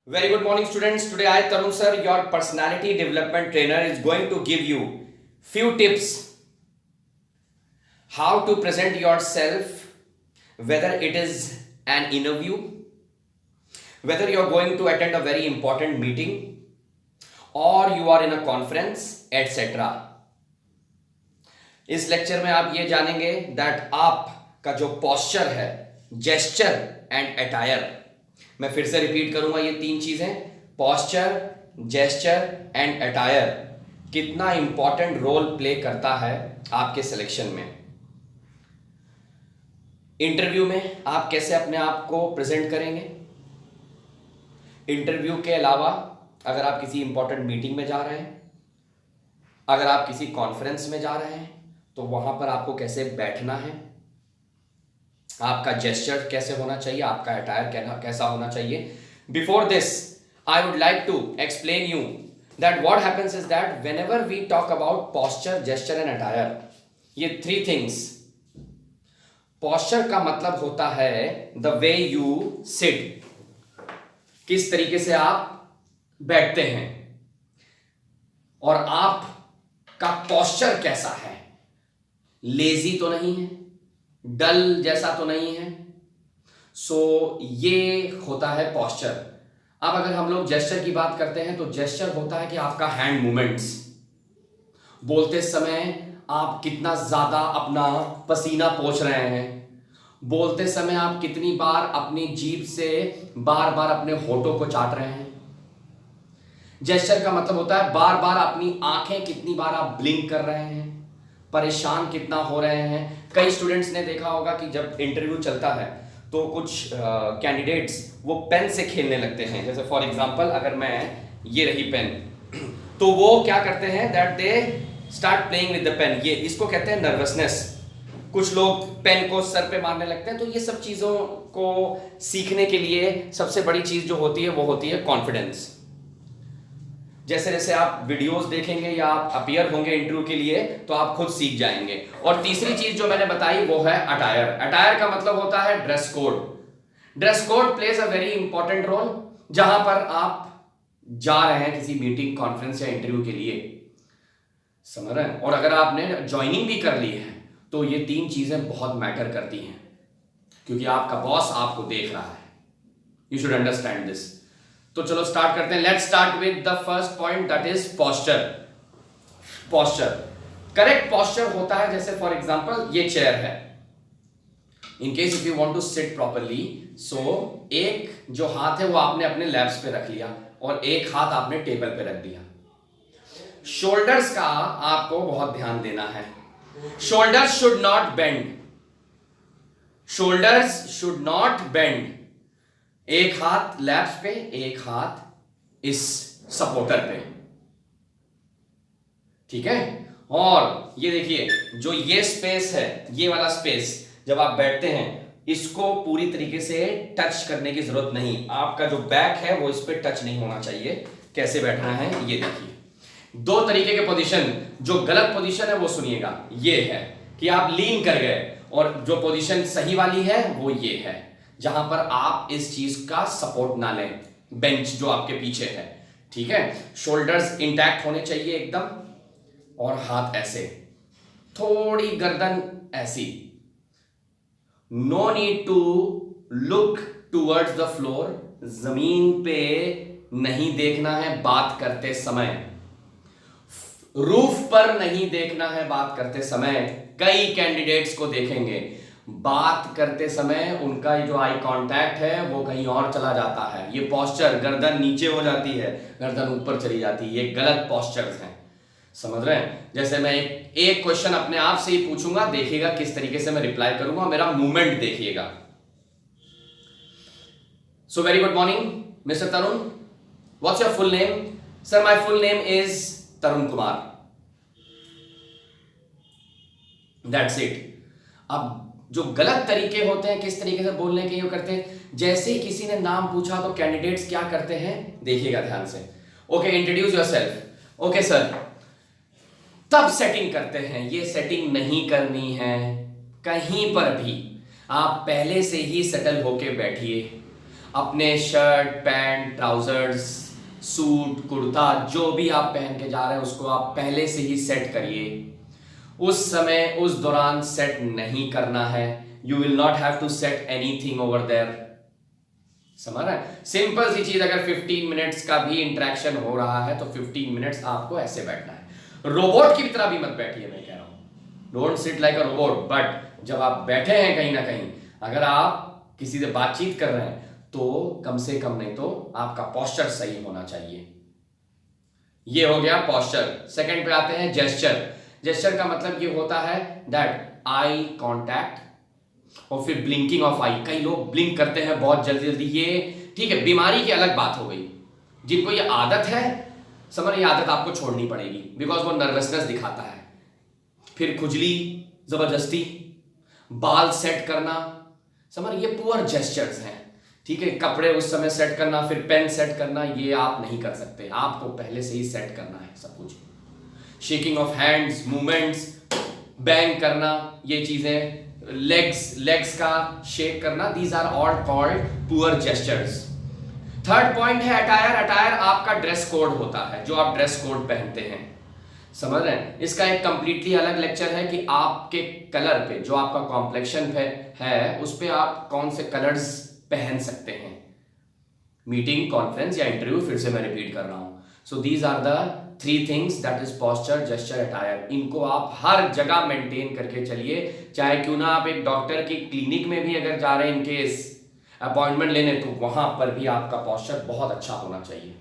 Very good morning, students. Today I, Tarun sir, your personality development trainer, is going to give you few tips how to present yourself, whether it is an interview, whether you are going to attend a very important meeting, or you are in a conference, etc. इस lecture में आप ये जानेंगे that आपका जो posture है, gesture and attire, मैं फिर से रिपीट करूंगा ये तीन चीजें, पॉस्चर, जेस्चर एंड अटायर कितना इंपॉर्टेंट रोल प्ले करता है आपके सिलेक्शन में। इंटरव्यू में आप कैसे अपने आप को प्रेजेंट करेंगे। इंटरव्यू के अलावा अगर आप किसी इंपॉर्टेंट मीटिंग में जा रहे हैं, अगर आप किसी कॉन्फ्रेंस में जा रहे हैं, तो वहां पर आपको कैसे बैठना है, आपका जेस्चर कैसे होना चाहिए, आपका अटायर कैसा होना चाहिए। Before this I would like to explain you that what happens is that whenever we talk about posture, gesture and attire, ये थ्री थिंग्स। पॉस्चर का मतलब होता है द वे यू सिट, किस तरीके से आप बैठते हैं, और आपका पॉस्चर कैसा है, लेजी तो नहीं है, डल जैसा तो नहीं है। सो ये होता है पॉस्चर। अब अगर हम लोग जेस्चर की बात करते हैं तो जेस्चर होता है कि आपका हैंड मूवमेंट्स, बोलते समय आप कितना ज्यादा अपना पसीना पोंछ रहे हैं, बोलते समय आप कितनी बार अपनी जीभ से बार बार अपने होठों को चाट रहे हैं। जेस्चर का मतलब होता है बार बार अपनी आंखें कितनी बार आप ब्लिंक कर रहे हैं, परेशान कितना हो रहे हैं। कई स्टूडेंट्स ने देखा होगा कि जब इंटरव्यू चलता है तो कुछ कैंडिडेट्स वो पेन से खेलने लगते हैं। जैसे फॉर एग्जांपल अगर मैं ये रही पेन, तो वो क्या करते हैं that they start playing with the pen. ये इसको कहते हैं नर्वसनेस। कुछ लोग पेन को सर पे मारने लगते हैं। तो ये सब चीज़ों को सीखने के लिए सबसे बड़ी चीज़ जो होती है वो होती है कॉन्फिडेंस। जैसे जैसे आप वीडियोस देखेंगे या आप अपीयर होंगे इंटरव्यू के लिए तो आप खुद सीख जाएंगे। और तीसरी चीज जो मैंने बताई वो है अटायर। अटायर का मतलब होता है dress code. Dress code plays a very important role. जहां पर आप जा रहे हैं किसी मीटिंग, कॉन्फ्रेंस या इंटरव्यू के लिए, समझ रहे हैं। और अगर आपने ज्वाइनिंग भी कर ली है तो ये तीन चीजें बहुत मैटर करती हैं, क्योंकि आपका बॉस आपको देख रहा है। You should understand this. तो चलो स्टार्ट करते हैं। Let's start with the first point, that is posture. Posture, correct posture होता है जैसे फॉर एग्जांपल ये चेयर है। In case if you want to sit properly, so एक जो हाथ है वो आपने अपने लैप्स पे रख लिया और एक हाथ आपने टेबल पे रख दिया। शोल्डर्स का आपको बहुत ध्यान देना है। Shoulders should not bend. Shoulders should not bend. एक हाथ लैप्स पे, एक हाथ इस सपोर्टर पे, ठीक है। और ये देखिए जो ये स्पेस है, ये वाला स्पेस, जब आप बैठते हैं इसको पूरी तरीके से टच करने की जरूरत नहीं। आपका जो बैक है वो इस पे टच नहीं होना चाहिए। कैसे बैठना है ये देखिए। दो तरीके के पोजीशन, जो गलत पोजीशन है वो सुनिएगा, ये है कि आप लीन कर गए, और जो पोजीशन सही वाली है वो ये है जहां पर आप इस चीज का सपोर्ट ना लें, बेंच जो आपके पीछे है, ठीक है। शोल्डर्स इंटैक्ट होने चाहिए एकदम, और हाथ ऐसे, थोड़ी गर्दन ऐसी। No need to look towards the floor. जमीन पे नहीं देखना है बात करते समय, रूफ पर नहीं देखना है बात करते समय। कई कैंडिडेट्स को देखेंगे बात करते समय उनका जो आई कांटेक्ट है वो कहीं और चला जाता है। ये पॉस्चर, गर्दन नीचे हो जाती है, गर्दन ऊपर चली जाती है, ये गलत पॉस्चर्स हैं, समझ रहे हैं। जैसे मैं एक क्वेश्चन अपने आप से ही पूछूंगा, देखिएगा किस तरीके से मैं रिप्लाई करूंगा, मेरा मूवमेंट देखिएगा। So very good morning mister Tarun, what's your full name? Sir my full name is Tarun Kumar, that's it. अब जो गलत तरीके होते हैं किस तरीके से बोलने के ये करते हैं, जैसे ही किसी ने नाम पूछा तो कैंडिडेट्स क्या करते हैं, देखिएगा ध्यान से। Okay, introduce yourself. Okay sir, तब सेटिंग करते हैं। ये सेटिंग नहीं करनी है कहीं पर भी। आप पहले से ही सेटल होके बैठिए। अपने shirt, pant, trousers, suit, kurta जो भी आप पहन के जा रहे हैं उसको आप पहले से ही सेट करिए। उस समय उस दौरान सेट नहीं करना है। You will not have to set anything over there. समझ रहे हैं? सिंपल सी चीज, अगर 15 मिनट्स का भी इंटरेक्शन हो रहा है तो 15 मिनट्स आपको ऐसे बैठना है। रोबोट की तरह भी मत बैठिए, मैं कह रहा हूं, don't sit like a robot. But जब आप बैठे हैं कहीं ना कहीं, अगर आप किसी से बातचीत कर रहे हैं तो कम से कम नहीं तो आपका पोस्चर सही होना चाहिए। ये हो गया पोस्चर। सेकंड पे आते हैं जेस्चर। जेस्चर का मतलब ये होता है दैट आई कांटेक्ट और फिर ब्लिंकिंग ऑफ आई। कई लोग ब्लिंक करते हैं बहुत जल्दी जल्दी, ये ठीक है, बीमारी की अलग बात हो गई। जिनको ये आदत है, समझ, ये आदत आपको छोड़नी पड़ेगी, बिकॉज वो नर्वसनेस दिखाता है। फिर खुजली जबरदस्ती, बाल सेट करना, समझ, ये पुअर जेस्चर्स हैं। ठीक है, कपड़े उस समय सेट करना, फिर पेन सेट करना, ये आप नहीं कर सकते। आपको पहले से ही सेट करना है सब कुछ। Shaking off hands, movements, bang करना, ये चीजें, लेग्स का शेक करना, these are all called poor gestures. Third point है अटायर। अटायर आपका ड्रेस कोड होता है, जो आप ड्रेस कोड पहनते हैं। समझ रहे हैं? इसका एक कंप्लीटली अलग लेक्चर है कि आपके कलर पे, जो आपका कॉम्प्लेक्शन है उस पे आप कौन से कलर्स पहन सकते हैं। मीटिंग, कॉन्फ्रेंस या इंटरव्यू, फिर से मैं रिपीट कर रहा हूं। So these are the 3 things, that is posture, gesture, attire. इनको आप हर जगह मेंटेन करके चलिए। चाहे क्यों ना आप एक डॉक्टर की क्लिनिक में भी अगर जा रहे हैं इनकेस अपॉइंटमेंट लेने, तो वहां पर भी आपका पोस्चर बहुत अच्छा होना चाहिए।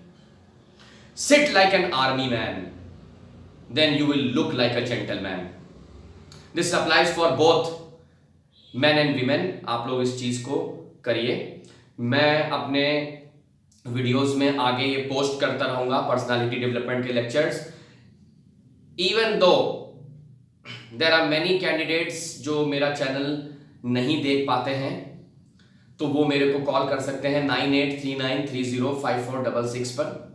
Sit like an army man, then you will look like a gentleman. This applies for both man and women. आप लोग इस चीज को करिए। मैं अपने वीडियोस में आगे ये पोस्ट करता रहूंगा पर्सनालिटी डेवलपमेंट के lectures. Even though there are many candidates जो मेरा चैनल नहीं देख पाते हैं, तो वो मेरे को कॉल कर सकते हैं 9839305466 पर।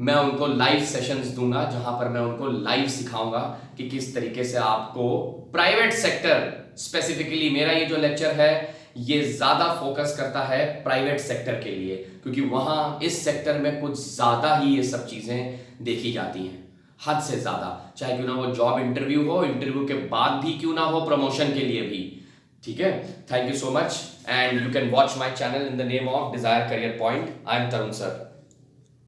मैं उनको लाइव सेशंस दूंगा, जहां पर मैं उनको लाइव सिखाऊंगा कि किस तरीके से आपको प्राइवेट सेक्टर, स्पेसिफिकली मेरा ये जो लेक्चर है ये ज्यादा फोकस करता है प्राइवेट सेक्टर के लिए, क्योंकि वहां इस सेक्टर में कुछ ज्यादा ही ये सब चीजें देखी जाती हैं, हद से ज्यादा। चाहे क्यों ना वो जॉब इंटरव्यू हो, इंटरव्यू के बाद भी क्यों ना हो, प्रमोशन के लिए भी। ठीक है, thank you so much and you can watch my channel in the name of desire career point. I am Tarun sir.